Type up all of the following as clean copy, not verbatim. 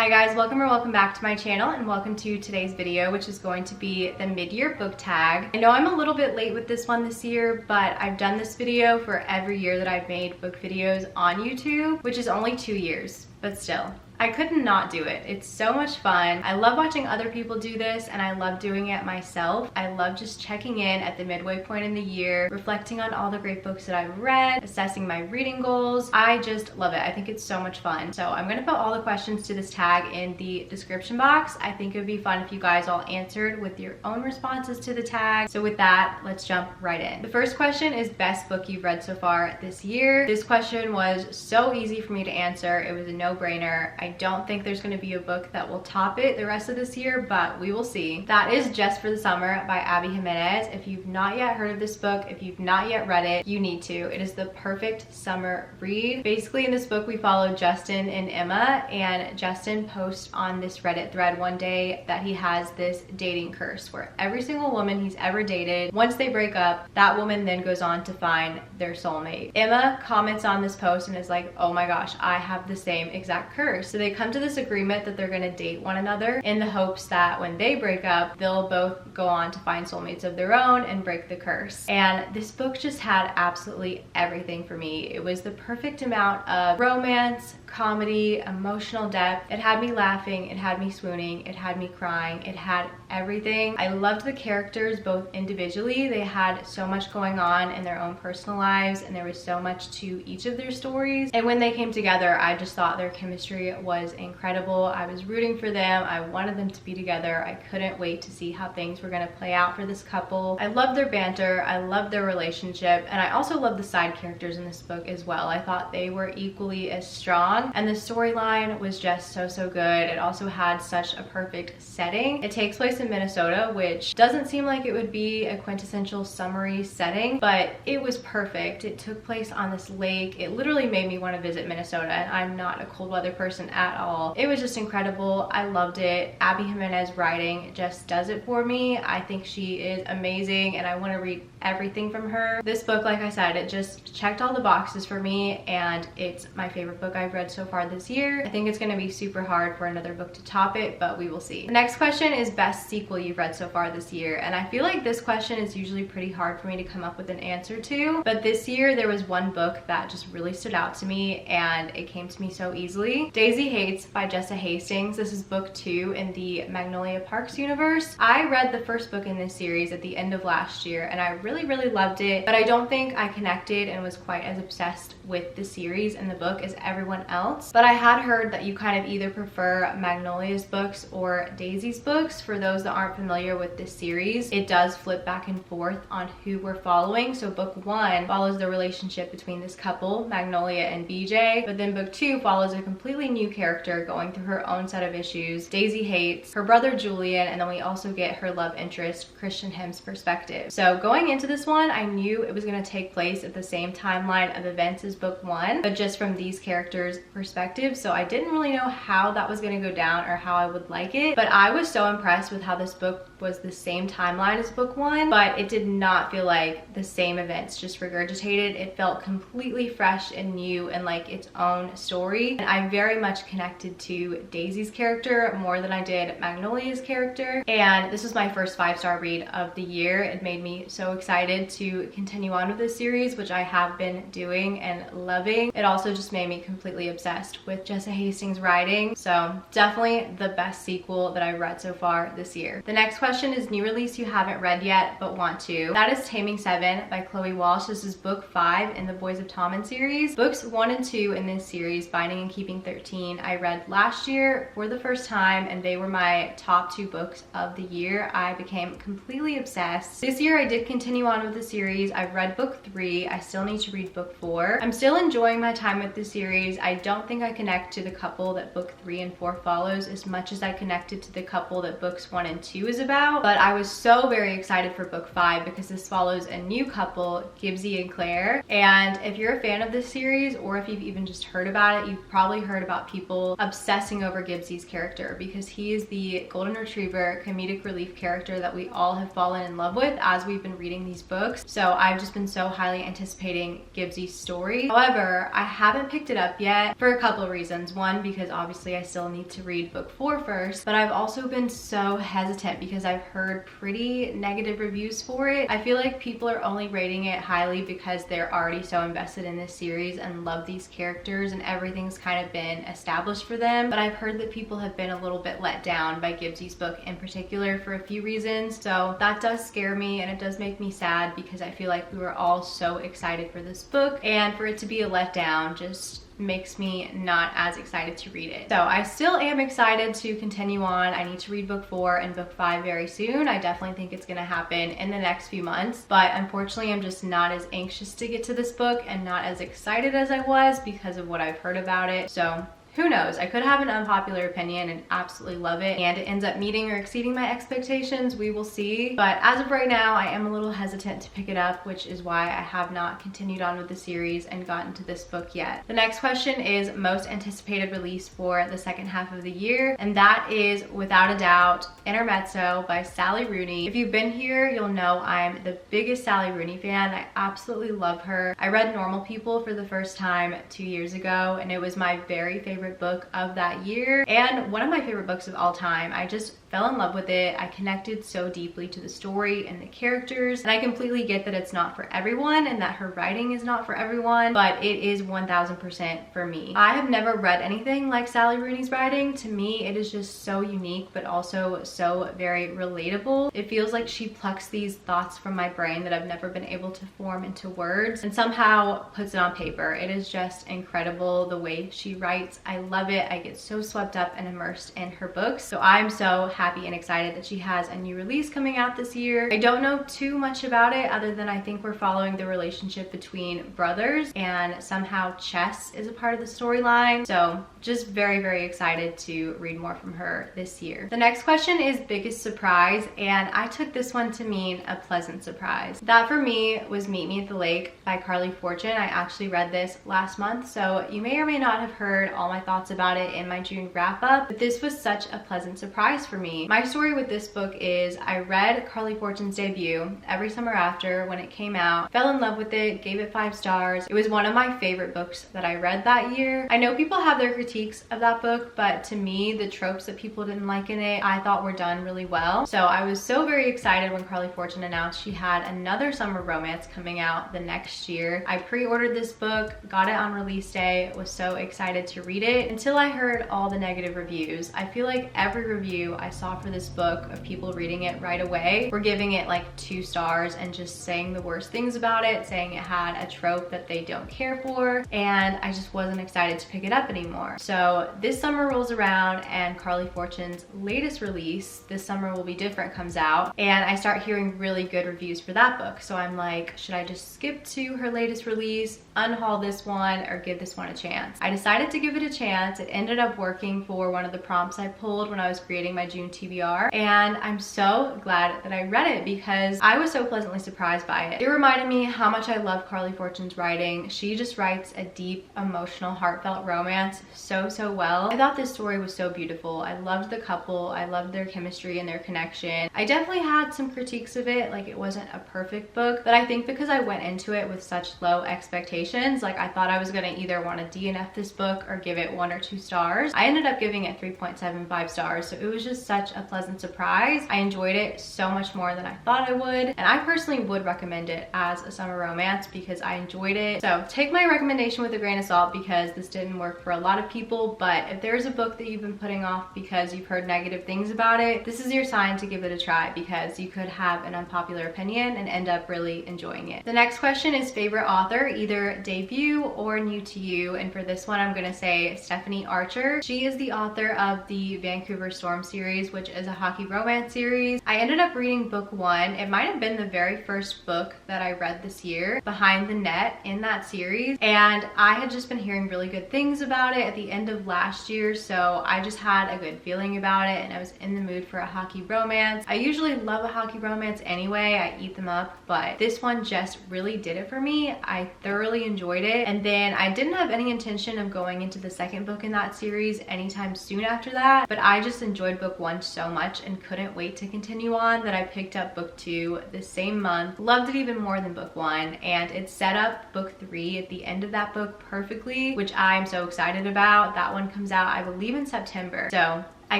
Hi guys, welcome back to my channel and welcome to today's video, which is going to be the mid-year book tag. I know I'm a little bit late with this one this year, but I've done this video for every year that I've made book videos on YouTube, which is only 2 years, but still. I could not do it. It's so much fun. I love watching other people do this and I love doing it myself. I love just checking in at the midway point in the year, reflecting on all the great books that I've read, assessing my reading goals. I just love it. I think it's so much fun. So I'm gonna put all the questions to this tag in the description box. I think it would be fun if you guys all answered with your own responses to the tag. So with that, let's jump right in. The first question is best book you've read so far this year. This question was so easy for me to answer. It was a no-brainer. I don't think there's going to be a book that will top it the rest of this year, but we will see. That is Just for the Summer by Abby Jimenez. If you've not yet heard of this book, if you've not yet read it, you need to. It is the perfect summer read. Basically, in this book, we follow Justin and Emma, and Justin posts on this Reddit thread one day that he has this dating curse where every single woman he's ever dated, once they break up, that woman then goes on to find their soulmate. Emma comments on this post and is like, oh my gosh, I have the same exact curse. So they come to this agreement that they're gonna date one another in the hopes that when they break up, they'll both go on to find soulmates of their own and break the curse. And this book just had absolutely everything for me. It was the perfect amount of romance, comedy, emotional depth. It had me laughing, it had me swooning, it had me crying, it had everything. I loved the characters both individually. They had so much going on in their own personal lives and there was so much to each of their stories. And when they came together, I just thought their chemistry was incredible. I was rooting for them. I wanted them to be together. I couldn't wait to see how things were gonna play out for this couple. I loved their banter. I loved their relationship. And I also loved the side characters in this book as well. I thought they were equally as strong. And the storyline was just so good. It also had such a perfect setting. It takes place in Minnesota, which doesn't seem like it would be a quintessential summery setting, but it was perfect. It took place on this lake. It literally made me want to visit Minnesota, and I'm not a cold weather person at all. It was just incredible. I loved it. Abby Jimenez writing just does it for me. I think she is amazing and I want to read everything from her. This book, like I said, it just checked all the boxes for me and it's my favorite book I've read so far this year. I think it's going to be super hard for another book to top it, but we will see. The next question is best sequel you've read so far this year, and I feel like this question is usually pretty hard for me to come up with an answer to, but this year there was one book that just really stood out to me and it came to me so easily. Daisy Hates by Jessa Hastings. This is book 2 in the Magnolia Parks universe. I read the first book in this series at the end of last year and I really loved it, but I don't think I connected and was quite as obsessed with the series and the book as everyone else. But I had heard that you kind of either prefer Magnolia's books or Daisy's books. For those that aren't familiar with this series, it does flip back and forth on who we're following. So book 1 follows the relationship between this couple, Magnolia and BJ, but then book 2 follows a completely new character going through her own set of issues. Daisy Hates, her brother Julian, and then we also get her love interest, Christian Hem's perspective. So going into this one, I knew it was going to take place at the same timeline of events as book 1, but just from these characters' perspective. So I didn't really know how that was going to go down or how I would like it, but I was so impressed with how this book was the same timeline as book 1, but it did not feel like the same events just regurgitated. It felt completely fresh and new and like its own story, and I very much connected to Daisy's character more than I did Magnolia's character, and this was my first 5-star read of the year. It made me so excited to continue on with this series, which I have been doing and loving. It also just made me completely obsessed with Jessa Hastings' writing, so definitely the best sequel that I've read so far this year. The next question is new release you haven't read yet but want to. That is Taming 7 by Chloe Walsh. This is book 5 in the Boys of Tommen series. Books 1 and 2 in this series, Binding and Keeping 13, I read last year for the first time and they were my top 2 books of the year. I became completely obsessed. This year I did continue on with the series. I've read book 3. I still need to read book 4. I'm still enjoying my time with the series. I don't think I connect to the couple that book 3 and 4 follows as much as I connected to the couple that books 1 and 2 is about, but I was so very excited for book 5 because this follows a new couple, Gibbsy and Claire. And if you're a fan of this series or if you've even just heard about it, you've probably heard about people obsessing over Gibbsy's character because he is the golden retriever comedic relief character that we all have fallen in love with as we've been reading these books. So I've just been so highly anticipating Gibbsy's story story. However, I haven't picked it up yet for a couple of reasons. One, because obviously I still need to read book 4 first, but I've also been so hesitant because I've heard pretty negative reviews for it. I feel like people are only rating it highly because they're already so invested in this series and love these characters and everything's kind of been established for them. But I've heard that people have been a little bit let down by Gibbs's book in particular for a few reasons. So that does scare me and it does make me sad because I feel like we were all so excited for this book, and for it to be a letdown just makes me not as excited to read it. So I still am excited to continue on. I need to read book 4 and book 5 very soon. I definitely think it's gonna happen in the next few months, but unfortunately I'm just not as anxious to get to this book and not as excited as I was because of what I've heard about it. So who knows? I could have an unpopular opinion and absolutely love it, and it ends up meeting or exceeding my expectations. We will see. But as of right now, I am a little hesitant to pick it up, which is why I have not continued on with the series and gotten to this book yet. The next question is most anticipated release for the second half of the year, and that is without a doubt Intermezzo by Sally Rooney. If you've been here, you'll know I'm the biggest Sally Rooney fan. I absolutely love her. I read Normal People for the first time 2 years ago, and it was my very favorite book of that year and one of my favorite books of all time. I just fell in love with it. I connected so deeply to the story and the characters, and I completely get that it's not for everyone and that her writing is not for everyone, but it is 1000% for me. I have never read anything like Sally Rooney's writing. To me, it is just so unique, but also so very relatable. It feels like she plucks these thoughts from my brain that I've never been able to form into words and somehow puts it on paper. It is just incredible the way she writes. I love it. I get so swept up and immersed in her books. So I'm so happy and excited that she has a new release coming out this year. I don't know too much about it other than I think we're following the relationship between brothers and somehow chess is a part of the storyline. So just very, very excited to read more from her this year. The next question is biggest surprise, and I took this one to mean a pleasant surprise. That for me was Meet Me at the Lake by Carly Fortune. I actually read this last month, so you may or may not have heard all my thoughts about it in my June wrap up, but this was such a pleasant surprise for me. My story with this book is I read Carly Fortune's debut Every Summer After when it came out, fell in love with it, gave it 5 stars. It was one of my favorite books that I read that year. I know people have their critiques of that book, but to me, the tropes that people didn't like in it, I thought were done really well. So I was so very excited when Carly Fortune announced she had another summer romance coming out the next year. I pre-ordered this book, got it on release day, was so excited to read it until I heard all the negative reviews. I feel like every review I saw for this book of people reading it right away were giving it like 2 stars and just saying the worst things about it, saying it had a trope that they don't care for, and I just wasn't excited to pick it up anymore. So this summer rolls around and Carly Fortune's latest release, This Summer Will Be Different, comes out, and I start hearing really good reviews for that book. So I'm like, should I just skip to her latest release, unhaul this one, or give this one a chance? I decided to give it a chance. It ended up working for one of the prompts I pulled when I was creating my June TBR, and I'm so glad that I read it because I was so pleasantly surprised by it. It reminded me how much I love Carly Fortune's writing. She just writes a deep, emotional, heartfelt romance so well. I thought this story was so beautiful. I loved the couple. I loved their chemistry and their connection. I definitely had some critiques of it, like it wasn't a perfect book, but I think because I went into it with such low expectations, like I thought I was gonna either want to DNF this book or give it 1 or 2 stars. I ended up giving it 3.75 stars, so it was just such a pleasant surprise. I enjoyed it so much more than I thought I would, and I personally would recommend it as a summer romance because I enjoyed it. So take my recommendation with a grain of salt because this didn't work for a lot of people, but if there's a book that you've been putting off because you've heard negative things about it, this is your sign to give it a try because you could have an unpopular opinion and end up really enjoying it. The next question is favorite author, either debut or new to you, and for this one I'm gonna say Stephanie Archer. She is the author of the Vancouver Storm series, which is a hockey romance series. I ended up reading book 1. It might have been the very first book that I read this year, Behind the Net, in that series, and I had just been hearing really good things about it at the end of last year, so I just had a good feeling about it and I was in the mood for a hockey romance. I usually love a hockey romance anyway, I eat them up, but this one just really did it for me. I thoroughly enjoyed it, and then I didn't have any intention of going into the second second book in that series anytime soon after that, but I just enjoyed book 1 so much and couldn't wait to continue on that I picked up book 2 the same month. Loved it even more than book 1, and it set up book 3 at the end of that book perfectly, which I'm so excited about. That one comes out, I believe, in September. So I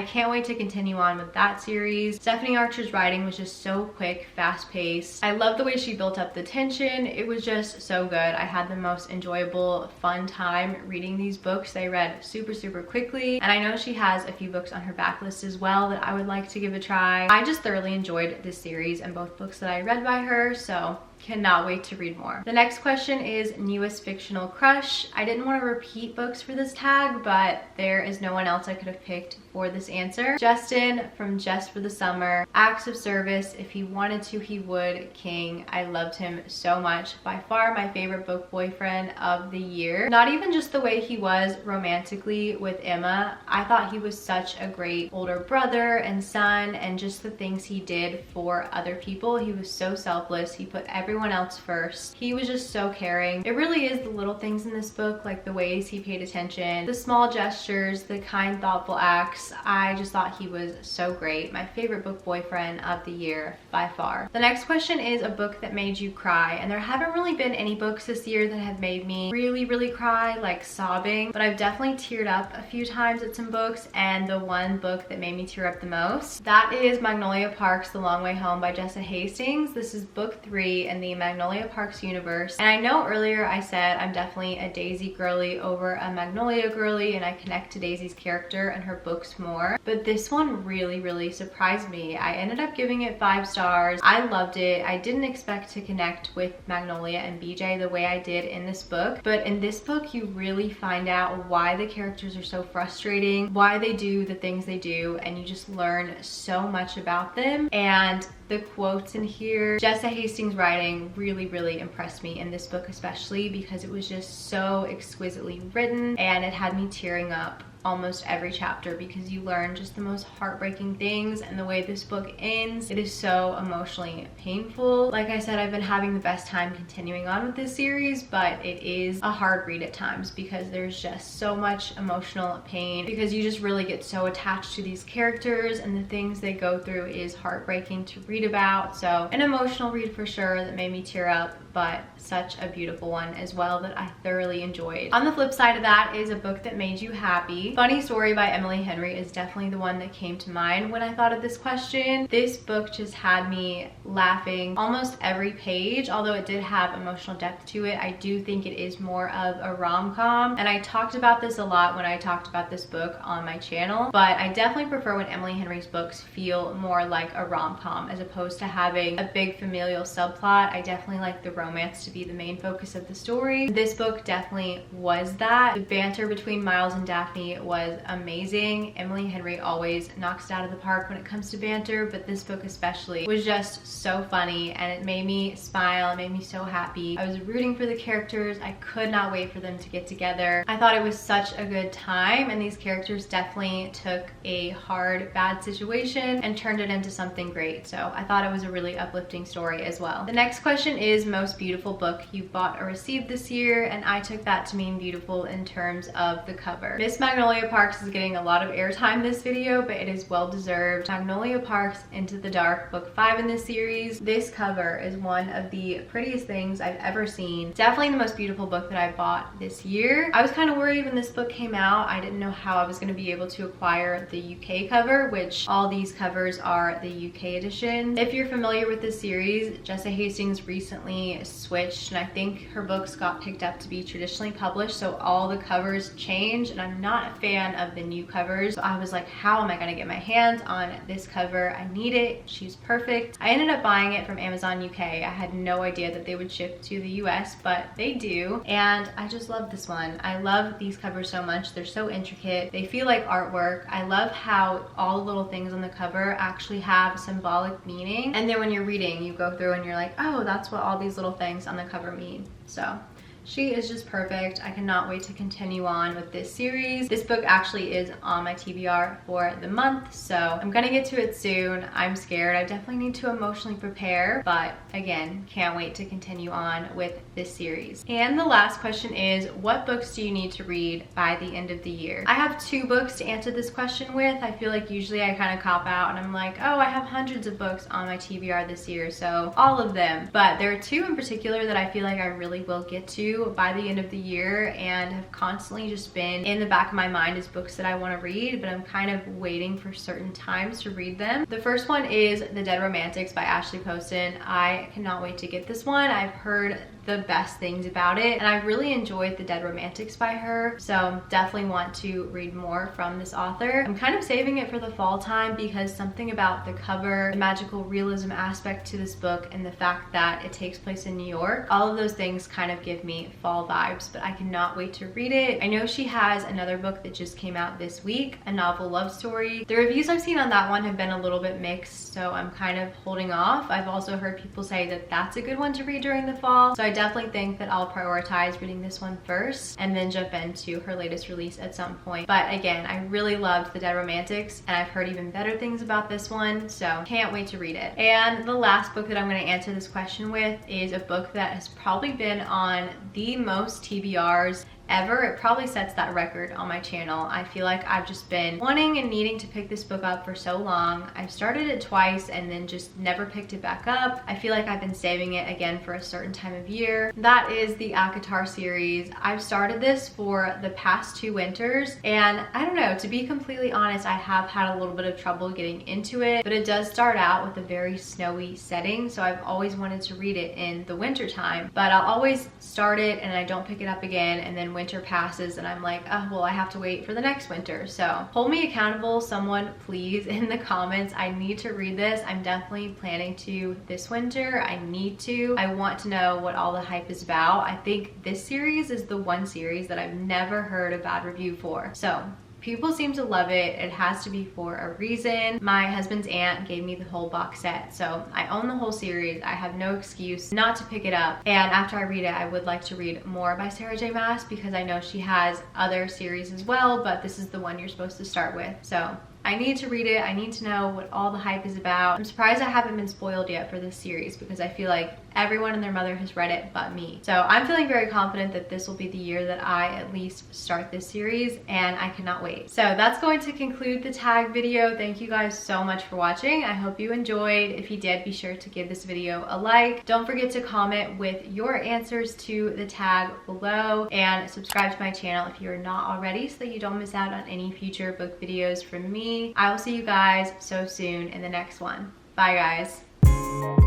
can't wait to continue on with that series. Stephanie Archer's writing was just so quick, fast-paced. I love the way she built up the tension. It was just so good. I had the most enjoyable, fun time reading these books. They read super, super quickly. And I know she has a few books on her backlist as well that I would like to give a try. I just thoroughly enjoyed this series and both books that I read by her, so cannot wait to read more. The next question is newest fictional crush. I didn't want to repeat books for this tag, but there is no one else I could have picked for this answer. Justin from Just for the Summer. Acts of Service, If He Wanted to He Would, King. I loved him so much. By far my favorite book boyfriend of the year. Not even just the way he was romantically with Emma. I thought he was such a great older brother and son, and just the things he did for other people. He was so selfless. He put everyone else first. He was just so caring. It really is the little things in this book, like the ways he paid attention, the small gestures, the kind, thoughtful acts. I just thought he was so great. My favorite book boyfriend of the year by far. The next question is a book that made you cry, and there haven't really been any books this year that have made me really cry, like sobbing, but I've definitely teared up a few times at some books, and the one book that made me tear up the most, that is Magnolia Park's The Long Way Home by Jessa Hastings. This is book 3 in the Magnolia Parks universe, and I know earlier I said I'm definitely a Daisy girly over a Magnolia girly, and I connect to Daisy's character and her books more, but this one really surprised me. I ended up giving it 5 stars. I loved it. I didn't expect to connect with Magnolia and BJ the way I did in this book, but in this book you really find out why the characters are so frustrating, why they do the things they do, and you just learn so much about them. And the quotes in here, Jessa Hastings' writing really impressed me in this book, especially because it was just so exquisitely written, and it had me tearing up almost every chapter because you learn just the most heartbreaking things, and the way this book ends, it is so emotionally painful. Like I said, I've been having the best time continuing on with this series, but it is a hard read at times because there's just so much emotional pain, because you just really get so attached to these characters, and the things they go through is heartbreaking to read about. So an emotional read for sure that made me tear up, but such a beautiful one as well that I thoroughly enjoyed. On the flip side of that is a book that made you happy. Funny Story by Emily Henry is definitely the one that came to mind when I thought of this question. This book just had me laughing almost every page. Although it did have emotional depth to it, I do think it is more of a rom-com, and I talked about this a lot when I talked about this book on my channel, but I definitely prefer when Emily Henry's books feel more like a rom-com as opposed to having a big familial subplot. I definitely like the romance to be the main focus of the story. This book definitely was that. The banter between Miles and Daphne was amazing. Emily Henry always knocks it out of the park when it comes to banter, but this book especially was just so funny, and it made me smile. It made me so happy. I was rooting for the characters. I could not wait for them to get together. I thought it was such a good time, and these characters definitely took a hard, bad situation and turned it into something great. So I thought it was a really uplifting story as well. The next question is most beautiful book you bought or received this year, and I took that to mean beautiful in terms of the cover. Miss Magnolia Parks is getting a lot of airtime this video, but it is well deserved. Magnolia Parks Into the Dark, book 5 in this series. This cover is one of the prettiest things I've ever seen. Definitely the most beautiful book that I bought this year. I was kind of worried when this book came out. I didn't know how I was going to be able to acquire the UK cover, which all these covers are the UK edition. If you're familiar with this series, Jessa Hastings recently switched, and I think her books got picked up to be traditionally published, so all the covers changed, and I'm not a fan of the new covers. So I was like, how am I gonna get my hands on this cover? I need it. She's perfect. I ended up buying it from Amazon UK. I had no idea that they would ship to the US, but they do, and I just love this one. I love these covers so much. They're so intricate. They feel like artwork. I love how all the little things on the cover actually have symbolic meaning, and then when you're reading, you go through and you're like, oh, that's what all these little things on the cover mean. So She is just perfect. I cannot wait to continue on with this series. This book actually is on my TBR for the month, so I'm gonna get to it soon. I'm scared. I definitely need to emotionally prepare, but again, can't wait to continue on with this series. And the last question is, what books do you need to read by the end of the year? I have 2 books to answer this question with. I feel like usually I kind of cop out and I'm like, oh, I have hundreds of books on my TBR this year, so all of them. But there are 2 in particular that I feel like I really will get to by the end of the year and have constantly just been in the back of my mind as books that I want to read, but I'm kind of waiting for certain times to read them. The first one is The Dead Romantics by Ashley Poston. I cannot wait to get this one. I've heard the best things about it, and I really enjoyed The Dead Romantics by her, so definitely want to read more from this author. I'm kind of saving it for the fall time because something about the cover, the magical realism aspect to this book, and the fact that it takes place in New York, all of those things kind of give me fall vibes, but I cannot wait to read it. I know she has another book that just came out this week, a novel love story. The reviews I've seen on that one have been a little bit mixed, so I'm kind of holding off. I've also heard people say that that's a good one to read during the fall, so I definitely think that I'll prioritize reading this one first and then jump into her latest release at some point. But again, I really loved The Dead Romantics, and I've heard even better things about this one, so can't wait to read it. And the last book that I'm going to answer this question with is a book that has probably been on the most TBRs ever. It probably sets that record on my channel. I feel like I've just been wanting and needing to pick this book up for so long. I've started it twice and then just never picked it back up. I feel like I've been saving it again for a certain time of year. That is the ACOTAR series. I've started this for the past 2 winters, and I don't know, to be completely honest, I have had a little bit of trouble getting into it, but it does start out with a very snowy setting, so I've always wanted to read it in the winter time, but I'll always start it and I don't pick it up again, and then winter passes and I'm like, oh, well, I have to wait for the next winter. So hold me accountable, someone please, in the comments. I need to read this. I'm definitely planning to this winter. I need to. I want to know what all the hype is about. I think this series is the one series that I've never heard a bad review for. So people seem to love it. It has to be for a reason. My husband's aunt gave me the whole box set, so I own the whole series. I have no excuse not to pick it up. And after I read it, I would like to read more by Sarah J Maas because I know she has other series as well, but this is the one you're supposed to start with. So I need to read it. I need to know what all the hype is about. I'm surprised I haven't been spoiled yet for this series because I feel like everyone and their mother has read it but me. So I'm feeling very confident that this will be the year that I at least start this series, and I cannot wait. So that's going to conclude the tag video. Thank you guys so much for watching. I hope you enjoyed. If you did, be sure to give this video a like. Don't forget to comment with your answers to the tag below, and subscribe to my channel if you're not already so that you don't miss out on any future book videos from me. I will see you guys so soon in the next one. Bye guys.